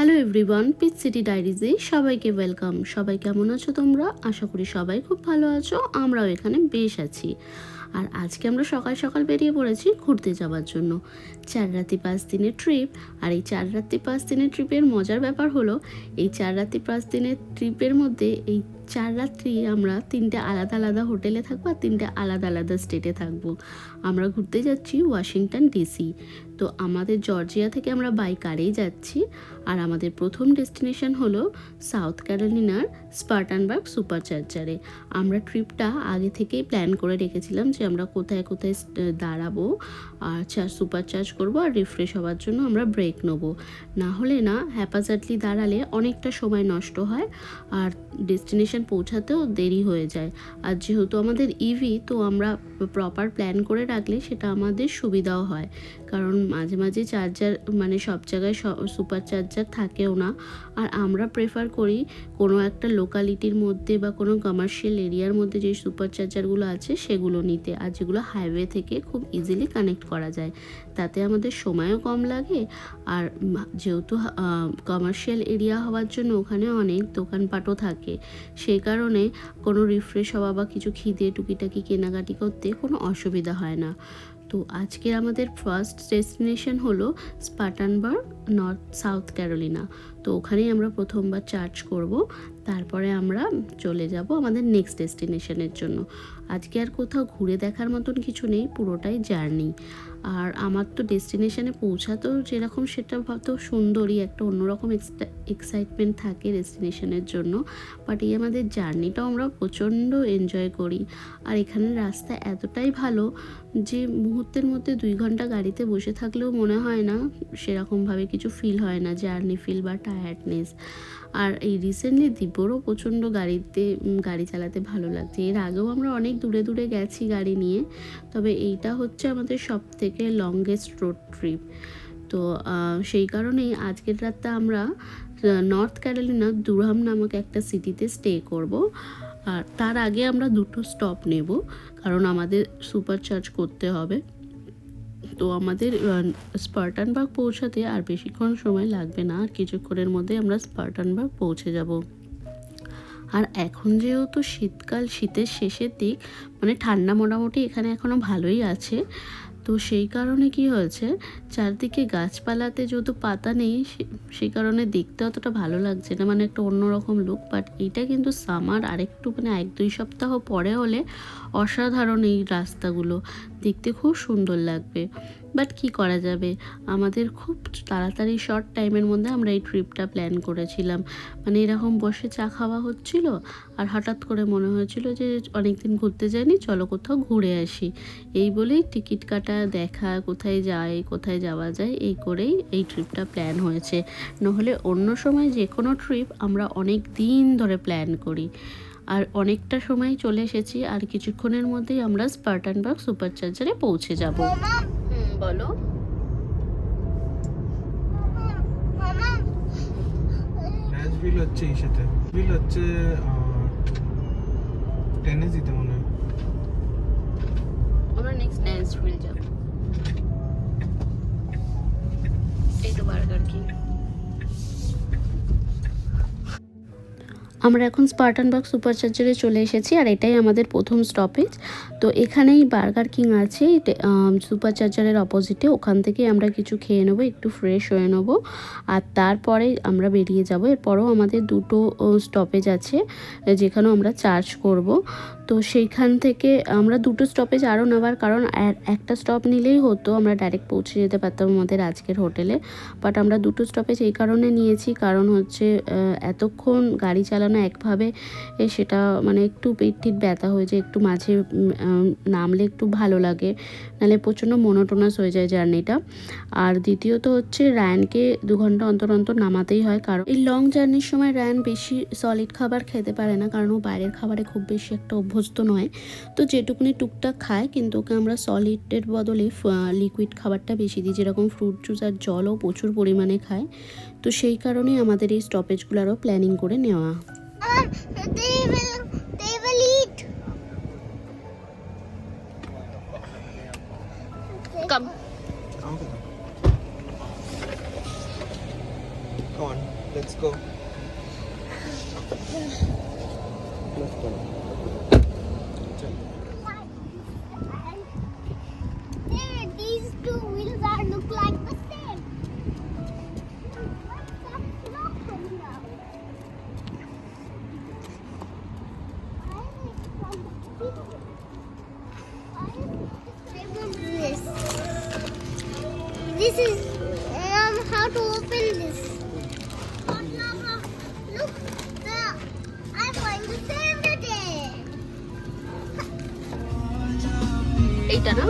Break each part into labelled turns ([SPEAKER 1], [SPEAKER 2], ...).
[SPEAKER 1] Hello everyone, pitch city ডায়েরিজে সবাইকে welcome. সবাই কেমন আছো তোমরা? আশা করি সবাই খুব ভালো আছো। আমরাও এখানে বেশ আছি। আর আজকে আমরা সকাল সকাল বেরিয়ে পড়েছি ঘুরতে যাওয়ার জন্য। 4 রাতি 5 দিনের ট্রিপ। আর এই 4 রাতি 5 দিনের ট্রিপের মজার ব্যাপার হলো, এই 4 রাতি 5 দিনের ট্রিপের মধ্যে এই 4 রাত্রি আমরা 3টে আলাদা আলাদা হোটেলে থাকবো আর 3টে আলাদা আলাদা স্টেটে থাকবো। আমরা ঘুরতে যাচ্ছি ওয়াশিংটন ডিসি। তো আমাদের জর্জিয়া থেকে আমরা বাই কারেই যাচ্ছি। আর আমাদের প্রথম ডেস্টিনেশন হলো সাউথ ক্যারোলিনার স্পার্টানবার্গ সুপারচার্জারে। আমরা ট্রিপটা আগে থেকেই প্ল্যান করে রেখেছিলাম যে আমরা কোথায় কোথায় দাঁড়াবো আর সুপার চার্জ করবো আর রিফ্রেশ হওয়ার জন্য আমরা ব্রেক নেবো। না হলে না হ্যাপাজার্টলি দাঁড়ালে অনেকটা সময় নষ্ট হয় আর ডেস্টিনেশন পৌঁছাতেও দেরি হয়ে যায়। আর যেহেতু আমাদের ইভি, তো আমরা প্রপার প্ল্যান করে রাখলে সেটা আমাদের সুবিধাও হয়, কারণ মাঝে মাঝে চার্জার মানে সব জায়গায় সুপার চার্জার থাকেও না। আর আমরা প্রেফার করি কোনো একটা লোকালিটির মধ্যে বা কোনো কমার্শিয়াল এরিয়ার মধ্যে যে সুপার চার্জারগুলো আছে সেগুলো নিতে, আর যেগুলো হাইওয়ে থেকে খুব ইজিলি কানেক্ট করা যায়। তাতে আমাদের সময়ও কম লাগে। আর যেহেতু কমার্শিয়াল এরিয়া হওয়ার জন্য ওখানে অনেক দোকানপাটও থাকে, সেই কারণে কোনো রিফ্রেশ হওয়া বা কিছু খিদে টুকিটাকি কেনাকাটি করতে কোনো অসুবিধা হয় না। তো আজকের আমাদের ফার্স্ট ডেস্টিনেশন হলো স্পার্টানবার্গ সাউথ ক্যারোলিনা। তো ওখানেই আমরা প্রথমবার চার্জ করব, তারপরে আমরা চলে যাব আমাদের নেক্সট ডেস্টিনেশনের জন্য। আজকে আর কোথাও ঘুরে দেখার মতন কিছু নেই, পুরোটাই জার্নি। আর আমার তো ডেস্টিনেশনে পৌঁছাতেও যেরকম সেটা তো সুন্দরই, একটা অন্যরকম এক্সাইটমেন্ট থাকে ডেস্টিনেশনের জন্য। বাট এই আমাদের জার্নিটাও আমরা প্রচণ্ড এনজয় করি। আর এখানের রাস্তা এতটাই ভালো যে মুহূর্তের মধ্যে 2 ঘন্টা গাড়িতে বসে থাকলেও মনে হয় না সেরকমভাবে কিছু ফিল হয় না, জার্নি ফিল বা টায়ার্ডনেস। আর এই রিসেন্টলি দিব্যরও প্রচণ্ড গাড়ি চালাতে ভালো লাগছে। এর আগেও আমরা অনেক দূরে দূরে গেছি গাড়ি নিয়ে, তবে এইটা হচ্ছে আমাদের সব থেকে লংগেস্ট রোড ট্রিপ। তো সেই কারণেই আজকের রাতটা আমরা নর্থ ক্যারোলিনার দুরহাম নামক একটা সিটিতে স্টে করব। আর তার আগে আমরা 2টো স্টপ নেব, কারণ আমাদের সুপার চার্জ করতে হবে। তো আমাদের স্পার্টানবার্গ পৌঁছাতে আর বেশিক্ষণ সময় লাগবে না, আর কিছুক্ষণের মধ্যে আমরা স্পার্টানবার্গ পৌঁছে যাব। আর এখন যেহেতু শীতকাল, শীতের শেষের দিক, মানে ঠান্ডা মোটামুটি এখানে এখনও ভালোই আছে। তো সেই কারণে কি হয়েছে, চারদিকে গাছপালাতে যেহেতু পাতা নেই, সেই কারণে দেখতে অতটা ভালো লাগছে না, মানে একটা অন্যরকম লুক। বাট এইটা কিন্তু সামার আরেকটু মানে 1-2 সপ্তাহ পরে হলে অসাধারণ এই রাস্তাগুলো দেখতে খুব সুন্দর লাগবে। বাট কি করা যাবে, আমাদের খুব তাড়াতাড়ি শর্ট টাইমের মধ্যে আমরা এই ট্রিপটা প্ল্যান করেছিলাম। মানে এরকম বসে চা খাওয়া হচ্ছিল আর হঠাৎ করে মনে হয়েছিল যে অনেকদিন ঘুরতে যাইনি, চলো কোথাও ঘুরে আসি। এই বলেই টিকিট কাটা, দেখা, কোথায় যাওয়া যায়, এই করেই এই ট্রিপটা প্ল্যান হয়েছে। নাহলে অন্য সময় যে কোনো ট্রিপ আমরা অনেক দিন ধরে প্ল্যান করি। আর অনেকটা সময় চলে এসেছি, আর কিছুক্ষণের মধ্যেই আমরা স্পার্টানবার্গ সুপারচার্জারে পৌঁছে যাব। বলো।
[SPEAKER 2] ন্যাশভিল হচ্ছে এই সাথে বিল হচ্ছে টেনেসিতে মনে হয়।
[SPEAKER 1] আমরা নেক্সট ন্যাশভিল যাব। এই তো বার্গার কিং। আমরা এখন স্পার্টানবার্গ সুপারচার্জারে চলে এসেছি, আর এটাই আমাদের প্রথম স্টপেজ। তো এখানেই বার্গার কিং আছে সুপারচার্জারের অপোজিটে, ওখান থেকে আমরা কিছু খেয়ে নেবো, একটু ফ্রেশ হয়ে নেবো, আর তারপরে আমরা বেরিয়ে যাব। এরপরও আমাদের 2টো স্টপেজ আছে যেখানেও আমরা চার্জ করব। তো সেইখান থেকে আমরা 2টো স্টপেজ আরও নেওয়ার কারণ, একটা স্টপ নিলেই হতো, আমরা ডাইরেক্ট পৌঁছে যেতে পারতাম আমাদের আজকের হোটেলে। বাট আমরা 2টো স্টপেজ এই কারণে নিয়েছি, কারণ হচ্ছে এতক্ষণ গাড়ি চালানো একভাবে সেটা মানে একটু পেট ব্যথা হয়ে যায়, একটু মাঝে নামলে একটু ভালো লাগে, নাহলে প্রচণ্ড মনোটোনাস হয়ে যায় জার্নিটা। আর দ্বিতীয়ত হচ্ছে রায়ানকে 2 ঘন্টা অন্তর অন্তর নামাতেই হয়, কারণ এই লং জার্নির সময় রায়ান বেশি সলিড খাবার খেতে পারে না, কারণ ও বাইরের খাবারে খুব বেশি একটা অভ্যস্ত নয়। তো যেটুকুনি টুকটাক খায়, কিন্তু ওকে আমরা সলিডের বদলে লিকুইড খাবারটা বেশি দিই, যেরকম ফ্রুট জুস আর জলও প্রচুর পরিমাণে খায়। তো সেই কারণেই আমাদের এই স্টপেজগুলোরও প্ল্যানিং করে নেওয়া।
[SPEAKER 2] Come on, let's go. Let's go.
[SPEAKER 3] These two wheels are look like the same. That's not coming out. Why is it from the picture? Why is it this is how to open this. Oh, no. Look, I'm going to save the day.
[SPEAKER 1] এইটা না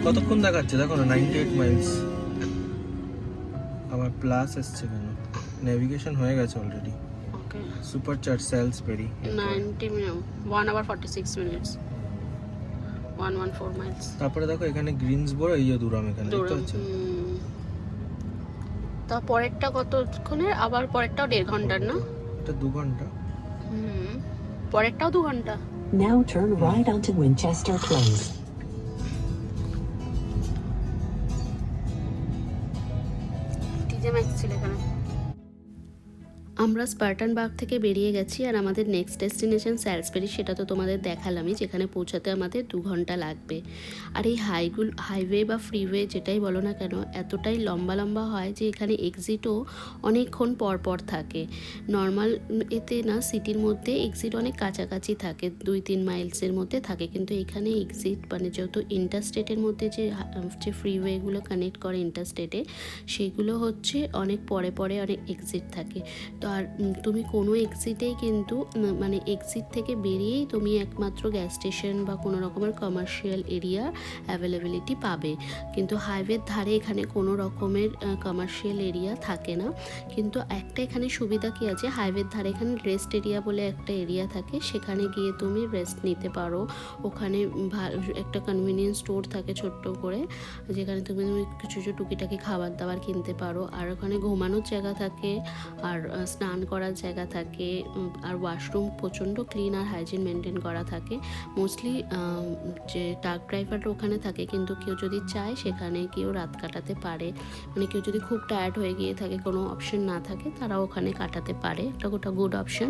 [SPEAKER 2] কতক্ষণ দেখাচ্ছে দেখো না, 98 Miles. আবার plus এসছে কেন? Navigation হয়ে গেছে already.
[SPEAKER 1] Okay
[SPEAKER 2] super charge Salisbury
[SPEAKER 1] 90 minute 1 hour 46 minutes 114 miles
[SPEAKER 2] তারপরে দেখো এখানে গ্রিনসবোরো, এই যে দুরাম এখানে দেখতে পাচ্ছ।
[SPEAKER 1] তা পরেরটা কতক্ষণের? আবার পরেরটাও 1.5 ঘন্টার না?
[SPEAKER 2] এটা 2 ঘন্টা।
[SPEAKER 1] পরেরটাও 2 ঘন্টা।
[SPEAKER 4] Now turn right onto Winchester Close.
[SPEAKER 1] TJ max ছিল এখানে। আমরা স্পার্টানবার্গ থেকে বেরিয়ে গেছি আর আমাদের নেক্সট ডেস্টিনেশন স্যালসবেরি, সেটা তো তোমাদের দেখালামই, যেখানে পৌঁছাতে আমাদের 2 ঘন্টা লাগবে। আর এই হাইওয়ে বা ফ্রিওয়ে যেটাই বলো না কেন, এতটাই লম্বা লম্বা হয় যে এখানে এক্সিটও অনেকক্ষণ পর পর থাকে। নর্মাল এতে না সিটির মধ্যে এক্সিট অনেক কাছাকাছি থাকে, 2-3 মাইলসের মধ্যে থাকে, কিন্তু এখানে এক্সিট মানে যেহেতু ইন্টারস্টেটের মধ্যে যে ফ্রিওয়েগুলো কানেক্ট করে ইন্টারস্টেটে, সেগুলো হচ্ছে অনেক পরে পরে অনেক এক্সিট থাকে। তো আর তুমি কোনো এক্সিটেই কিন্তু মানে এক্সিট থেকে বেরিয়েই তুমি একমাত্র গ্যাস স্টেশন বা কোনো রকমের কমার্শিয়াল এরিয়া অ্যাভেলেবিলিটি পাবে, কিন্তু হাইওয়ের ধারে এখানে কোনো রকমের কমার্শিয়াল এরিয়া থাকে না। কিন্তু একটা এখানে সুবিধা কী আছে, হাইওয়ের ধারে এখানে রেস্ট এরিয়া বলে একটা এরিয়া থাকে, সেখানে গিয়ে তুমি রেস্ট নিতে পারো। ওখানে একটা কনভিনিয়েন্স স্টোর থাকে ছোট্ট করে, যেখানে তুমি কিছু কিছু টুকিটাকি খাবার দাবার কিনতে পারো। আর ওখানে ঘুমানোর জায়গা থাকে, আর স্নান করার জায়গা থাকে, আর ওয়াশরুম প্রচণ্ড ক্লিন আর হাইজিন মেনটেন করা থাকে। মোস্টলি যে ট্রাক ড্রাইভাররা ওখানে থাকে, কিন্তু কেউ যদি চায় সেখানে কেউ রাত কাটাতে পারে, মানে কেউ যদি খুব টায়ার্ড হয়ে গিয়ে থাকে, কোনো অপশন না থাকে, তারা ওখানে কাটাতে পারে, এটা গোটা গুড অপশন।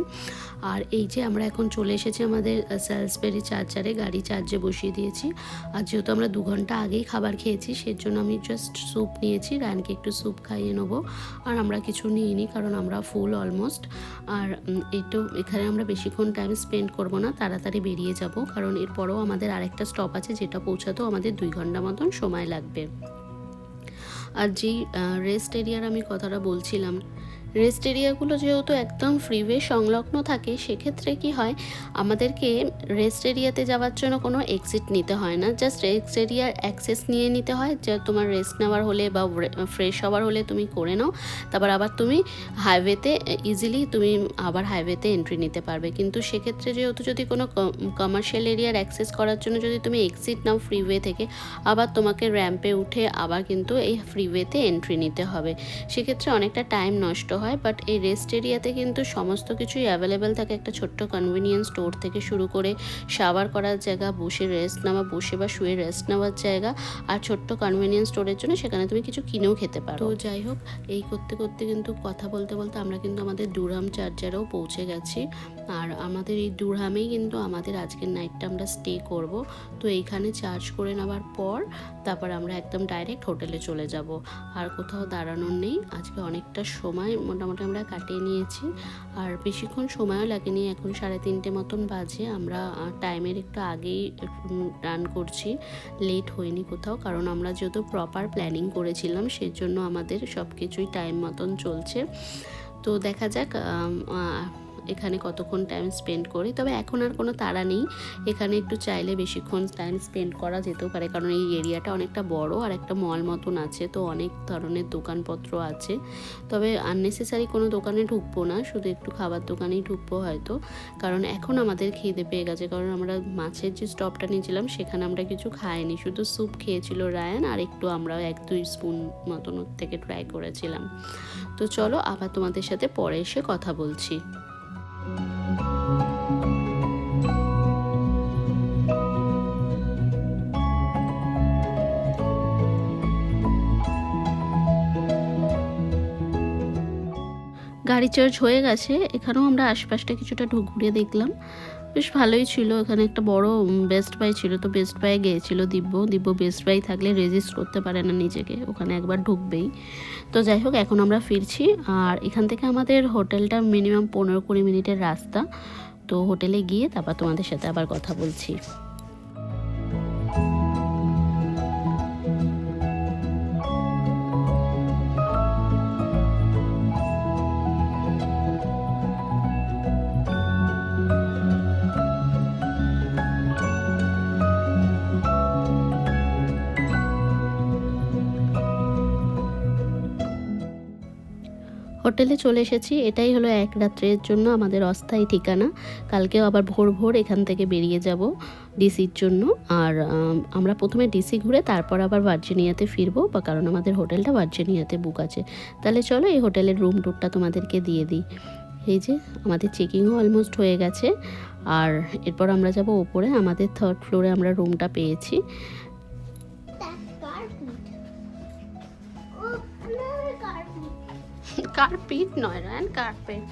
[SPEAKER 1] আর এই যে আমরা এখন চলে এসেছি আমাদের স্যালসবেরি চার্জারে, গাড়ি চার্জে বসিয়ে দিয়েছি। আর যেহেতু আমরা 2 ঘন্টা আগেই খাবার খেয়েছি, সেজন্য আমি জাস্ট স্যুপ নিয়েছি, রায়ানকে একটু স্যুপ খাইয়ে নেবো। আর আমরা কিছু নিইনি, কারণ আমরা ফুল অলমোস্ট। আর এখানে আমরা বেশিক্ষণ টাইম স্পেন্ড করব না, তাড়াতাড়ি বেরিয়ে যাব, কারণ এরপরেও আমাদের আরেকটা স্টপ আছে, যেটা পৌঁছাতেও আমাদের 2 ঘন্টা মতন সময় লাগবে। আর যেই রেস্ট এরিয়ার আমি কথাটা বলছিলাম, রেস্ট এরিয়াগুলো যেহেতু একদম ফ্রিওয়ে সংলগ্ন থাকে, সেক্ষেত্রে কি হয়, আমাদেরকে রেস্ট এরিয়াতে যাওয়ার জন্য কোনো এক্সিট নিতে হয় না, জাস্ট রেস্ট এরিয়ার অ্যাক্সেস নিয়ে নিতে হয়। যে তোমার রেস্ট নেওয়ার হলে বা ফ্রেশ হওয়ার হলে তুমি করে নাও, তারপর আবার তুমি হাইওয়েতে ইজিলি তুমি আবার হাইওয়েতে এন্ট্রি নিতে পারবে। কিন্তু সেক্ষেত্রে যেহেতু যদি কোনো কমার্শিয়াল এরিয়ার অ্যাক্সেস করার জন্য যদি তুমি এক্সিট নাও ফ্রিওয়ে থেকে, আবার তোমাকে র্যাম্পে উঠে আবার কিন্তু এই ফ্রিওয়েতে এন্ট্রি নিতে হবে, সেক্ষেত্রে অনেকটা টাইম নষ্ট হয়। বাট এই রেস্ট এরিয়াতে কিন্তু সমস্ত কিছুই অ্যাভেলেবেল থাকে, একটা ছোট্ট কনভিনিয়েন্স স্টোর থেকে শুরু করে শাওয়ার করার জায়গা, বসে রেস্ট নেওয়া, বসে বা শুয়ে রেস্ট নেওয়ার জায়গা, আর ছোট্ট কনভিনিয়েন্স স্টোরের জন্য সেখানে তুমি কিছু কিনেও খেতে পারো। তো যাই হোক, এই করতে করতে কিন্তু কথা বলতে বলতে আমরা কিন্তু আমাদের ডুরহাম চার্জারেও পৌঁছে গেছি। আর আমাদের এই ডুরহামেই কিন্তু আমাদের আজকের নাইটটা আমরা স্টে করব। তো এইখানে চার্জ করে নেওয়ার পর তারপর আমরা একদম ডাইরেক্ট হোটেলে চলে যাব, আর কোথাও দাঁড়ানোর নেই। আজকে অনেকটা সময় মোটামুটি আমরা কাটিয়ে নিয়েছি, আর বেশিক্ষণ সময়ও লাগেনি, এখন 3:30 মতন বাজে। আমরা টাইমের একটু আগেই রান করছি, লেট হয়নি কোথাও, কারণ আমরা যেহেতু প্রপার প্ল্যানিং করেছিলাম, সেজন্য আমাদের সব কিছুই টাইম মতন চলছে। তো দেখা যাক এখানে কতক্ষণ টাইম স্পেন্ড করি। তবে এখন আর কোনো তাড়া নেই, এখানে একটু চাইলে বেশিক্ষণ টাইম স্পেন্ড করা যেতেও পারে, কারণ এই এরিয়াটা অনেকটা বড় আর একটা মল মতন আছে, তো অনেক ধরনের দোকানপত্র আছে। তবে আননেসেসারি কোনো দোকানে ঢুকবো না, শুধু একটু খাবার দোকানেই ঢুকবো হয়তো, কারণ এখন আমাদের খিদে পেয়ে গেছে। কারণ আমরা মাছের যে স্টপটা নিয়েছিলাম সেখানে আমরা কিছু খাইনি, শুধু স্যুপ খেয়েছিল রায়ান, আর একটু আমরা 1-2 স্পুন মতন ওর থেকে ট্রাই করেছিলাম। তো চলো আবার তোমাদের সাথে পরে এসে কথা বলছি। মেমারি চার্চ হয়ে গেছে। এখানেও আমরা আশপাশটা কিছুটা ঘুরে দেখলাম, বেশ ভালোই ছিল। এখানে একটা বড় বেস্ট বাই ছিল, তো বেস্ট বাই গিয়েছিল দিব্য বেস্ট বাই থাকলে রেজিস্ট করতে পারে না নিজেকে, ওখানে একবার ঢুকবেই। তো যাই হোক, এখন আমরা ফিরছি। আর এখান থেকে আমাদের হোটেলটা মিনিমাম 15-20 মিনিটের রাস্তা। তো হোটেলে গিয়ে তারপর তোমাদের সাথে আবার কথা বলছি। হোটেলে চলে এসেছি। এটাই হলো এক রাত্রের জন্য আমাদের অস্থায়ী ঠিকানা। কালকেও আবার ভোর এখান থেকে বেরিয়ে যাব ডিসির জন্য। আর আমরা প্রথমে ডিসি ঘুরে তারপর আবার ভার্জিনিয়াতে ফিরবো, বা কারণ আমাদের হোটেলটা ভার্জিনিয়াতে বুক আছে। তাহলে চলো এই হোটেলের রুম টুরটা তোমাদেরকে দিয়ে দিই। এই যে আমাদের চেকিংও অলমোস্ট হয়ে গেছে। আর এরপর আমরা যাব ওপরে, আমাদের 3rd ফ্লোরে আমরা রুমটা পেয়েছি। কার্পেট নয় run, carpet.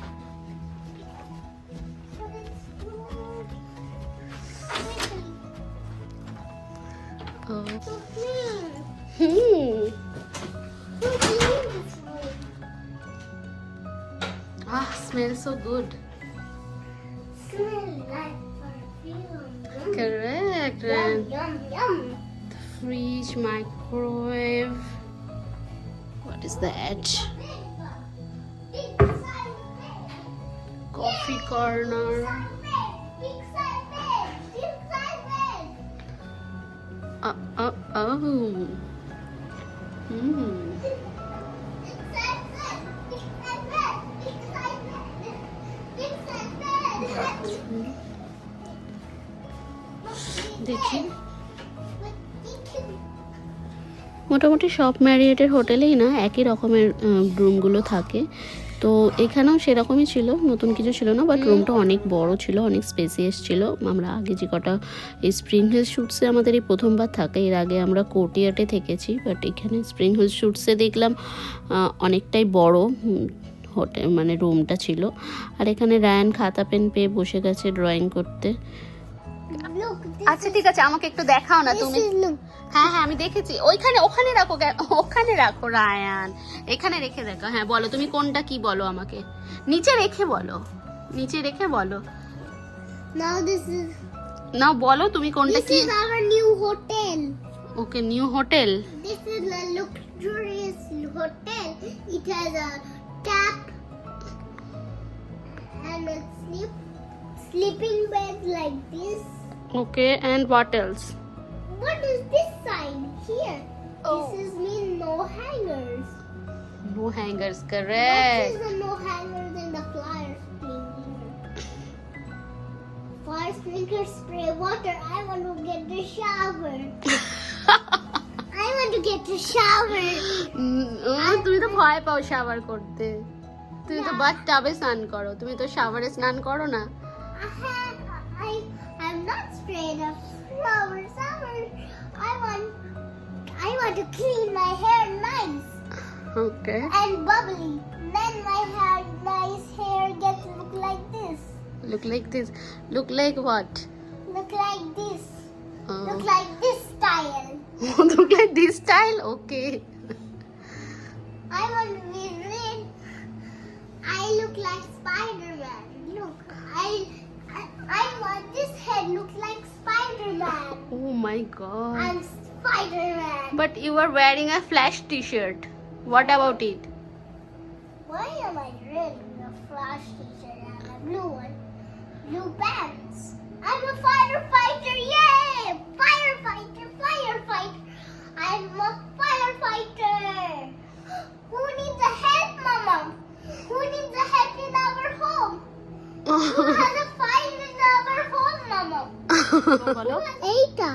[SPEAKER 1] Smells so good.
[SPEAKER 3] Smell like perfume.
[SPEAKER 1] Correct.
[SPEAKER 3] Yum, yum, yum.
[SPEAKER 1] Fridge, microwave. What is that?
[SPEAKER 3] Big size bed.
[SPEAKER 1] Coffee corner.
[SPEAKER 3] Big size bed. Big size bed.
[SPEAKER 1] Oh.
[SPEAKER 3] Big size bed. Big size bed. Big size bed. Big size bed.
[SPEAKER 1] দেখি, মোটামুটি সব ম্যারিয়েটের হোটেলেই না একই রকমের রুমগুলো থাকে। তো এখানেও সেরকমই ছিল, নতুন কিছু ছিল না, বাট রুমটা অনেক বড় ছিল, অনেক স্পেসিয়াস ছিল। আমরা আগে যে কটা এই স্প্রিং হিল শুটসে আমাদের এই প্রথমবার থাকে, এর আগে আমরা কোর্টিয়ার্টে থেকেছি, বাট এখানে স্প্রিং হিল শুটসে দেখলাম অনেকটাই বড় হোটেল, মানে রুমটা ছিল। আর এখানে রায়ান খাতা পেন পেয়ে বসে গেছে ড্রয়িং করতে।
[SPEAKER 3] Look,
[SPEAKER 1] আচ্ছা ঠিক আছে, আমাকে একটু দেখাও না তুমি।
[SPEAKER 3] look.
[SPEAKER 1] হ্যাঁ আমি দেখেছি, ওখানে রাখো, ওখানে রাখো রায়ান, এখানে রেখে দেখো। হ্যাঁ বলো তুমি কোনটা কি, বলো আমাকে। নিচে রেখে বলো, নিচে রেখে বলো।
[SPEAKER 3] Now this is
[SPEAKER 1] না বলো তুমি কোনটা কি।
[SPEAKER 3] our new hotel.
[SPEAKER 1] Okay, new hotel.
[SPEAKER 3] This is a luxurious hotel. It has a tap and a sleeping bed like this.
[SPEAKER 1] Okay, and what else?
[SPEAKER 3] What is this sign here?
[SPEAKER 1] Oh.
[SPEAKER 3] This is mean no hangers.
[SPEAKER 1] No hangers,
[SPEAKER 3] What
[SPEAKER 1] correct.
[SPEAKER 3] is the no hangers in the fire sprinkler? Fire sprinkler spray water. I want to get the shower. I want to get the shower.
[SPEAKER 1] তুমি তো ভয় পাও shower করতে, তুমি তো বাথটাবে স্নান করো, তুমি তো শাওয়ারে স্নান করো না।
[SPEAKER 3] I'm not afraid of shower. I want to clean my hair nice
[SPEAKER 1] okay,
[SPEAKER 3] and bubbly. Then my nice hair gets look like this.
[SPEAKER 1] look like this, look like what?
[SPEAKER 3] Look like this. Look like this style.
[SPEAKER 1] Look like this style, okay.
[SPEAKER 3] I want to be red. I look like Spider-Man. Look, I want this head look like Spider-Man.
[SPEAKER 1] Oh my god.
[SPEAKER 3] I'm Spider-Man.
[SPEAKER 1] But you are wearing a Flash t-shirt. What about it?
[SPEAKER 3] Why am I red with a flash t-shirt and a blue one? Blue pants. I'm a firefighter, yay! Firefighter. I'm a firefighter. Who needs a help, Mama? Who needs a help in our home? Who has a fire in our home, Mama? Eta.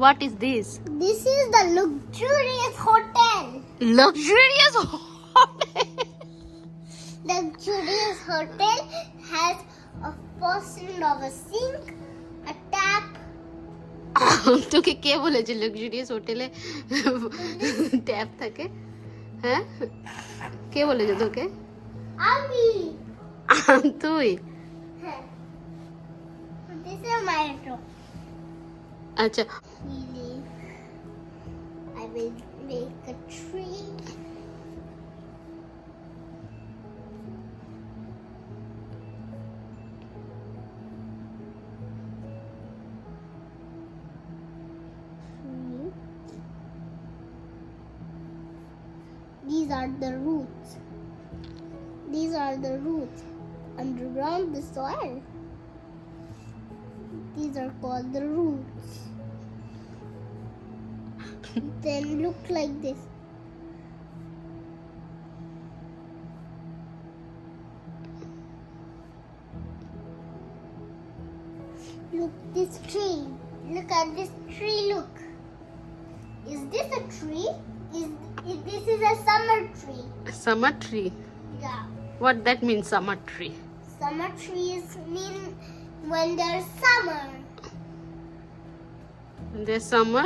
[SPEAKER 1] What is this?
[SPEAKER 3] This is the luxurious hotel.
[SPEAKER 1] Luxurious hotel.
[SPEAKER 3] Luxurious hotel has a portion of a sink, a tap.
[SPEAKER 1] তোকে কে বলেছে luxurious হোটেলে tap থাকে? হ্যাঁ, কে বলেছে তোকে?
[SPEAKER 3] আমি
[SPEAKER 1] তুই
[SPEAKER 3] হ্যাঁ this is my room.
[SPEAKER 1] আচ্ছা
[SPEAKER 3] I will make a tree. These are the roots. These are the roots underground the soil. These are called the roots. Then look like this. Look this tree. Look at this tree. Look. Is this a tree? This is a summer tree.
[SPEAKER 1] summer tree.
[SPEAKER 3] Yeah.
[SPEAKER 1] What that means, summer tree?
[SPEAKER 3] Summer trees mean when there's summer.
[SPEAKER 1] There's summer.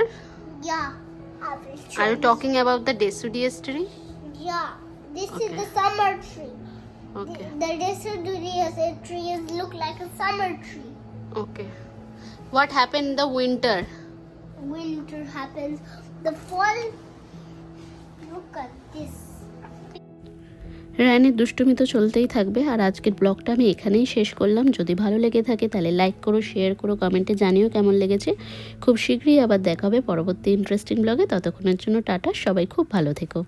[SPEAKER 3] Yeah. I will show
[SPEAKER 1] Are you talking about the deciduous tree?
[SPEAKER 3] Yeah. This is
[SPEAKER 1] Okay.
[SPEAKER 3] the summer tree.
[SPEAKER 1] Okay.
[SPEAKER 3] The deciduous trees look like a summer tree.
[SPEAKER 1] Okay. What happened in the winter?
[SPEAKER 3] Winter happens. The fall. Look at this.
[SPEAKER 1] রায়ানের দুষ্টুমি তো চলতেই থাকবে। আর আজকের ব্লগটা আমি এখানেই শেষ করলাম। যদি ভালো লেগে থাকে তাহলে লাইক করো, শেয়ার করো, কমেন্টে জানিও কেমন লেগেছে। খুব শীঘ্রই আবার দেখা হবে পরবর্তী ইন্টারেস্টিং ব্লগে। ততক্ষণের জন্য টাটা, সবাই খুব ভালো থেকো।